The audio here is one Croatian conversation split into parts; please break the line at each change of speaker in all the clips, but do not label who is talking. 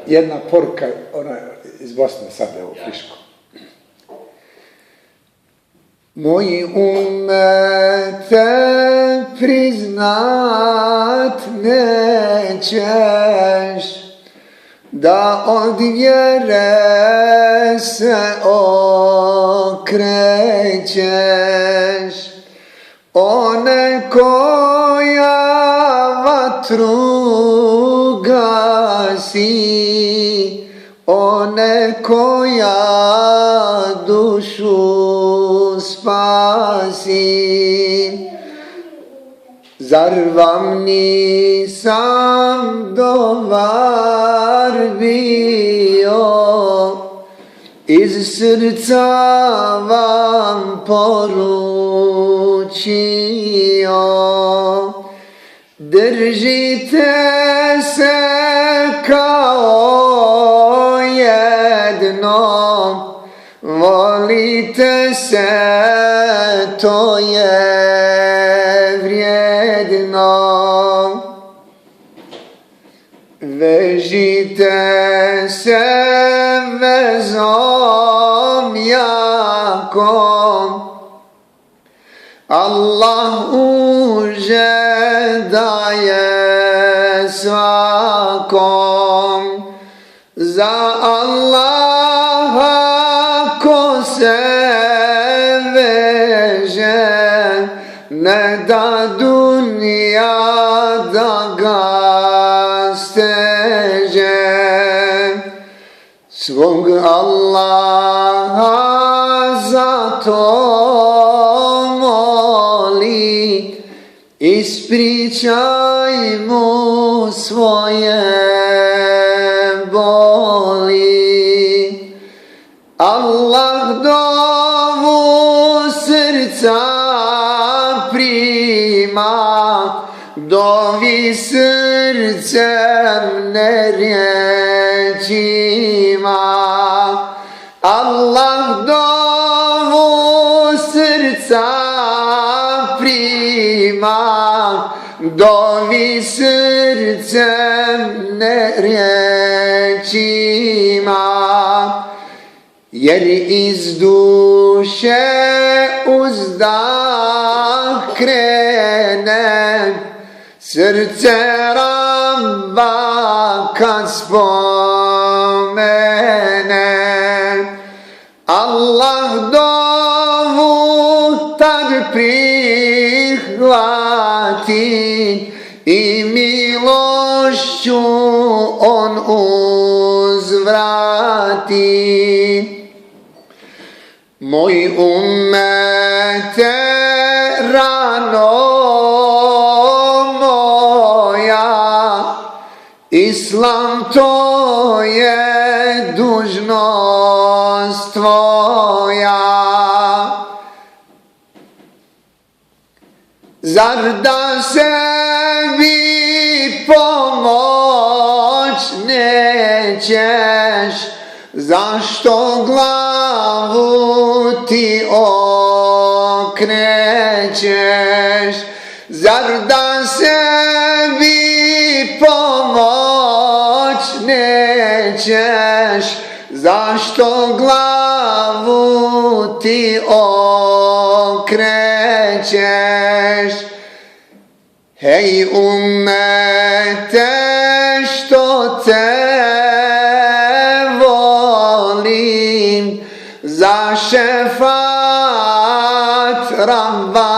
jedna poruka, ona iz Bosne sad je u Frišku. Moji umete priznat nećeš, da od vjere se okrećeš. One koja vatru gasi, one koja dušu spasi. Zar vam nisam dobar bio, iz srca vam poručio. Držite se kao jedno, volite se, to je vrijedno. Vežite se vezom jakom, Allah uže daje svakom. Za Allaha ko se veže, ne da dunja da ga steže. Svog Allaha zato moli, ispričaj mu svoje boli. Allah dovu srca prima, dovi srcem ne riječima. Allah dovu srca prima, dovi srcem ne riječima. Jer iz duše uzdah krene, srce Rabba kad spomene. Allah dovu tad prihvati i milošću on uzvrati. Moj ummete rano moja, Islam to je dužnost tvoja. Zar da sebi pomoć nećeš, zašto glavu ti okrećeš? Zar da sebi pomoć nećeš, zašto glavu ti okrećeš? Hej ummete, što te volim, za šefat Rabba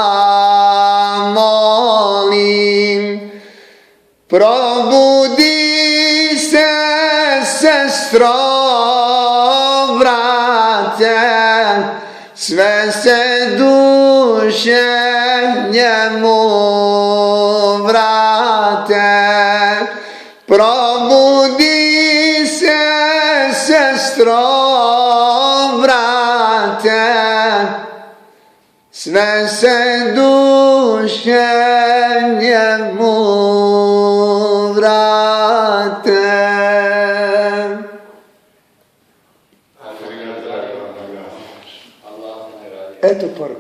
molim. Probudi se, sestro, brate, sve se duše njemu vrate. Probudi se, sestro, brate, sve se duše njemu vrate. Eto poruka.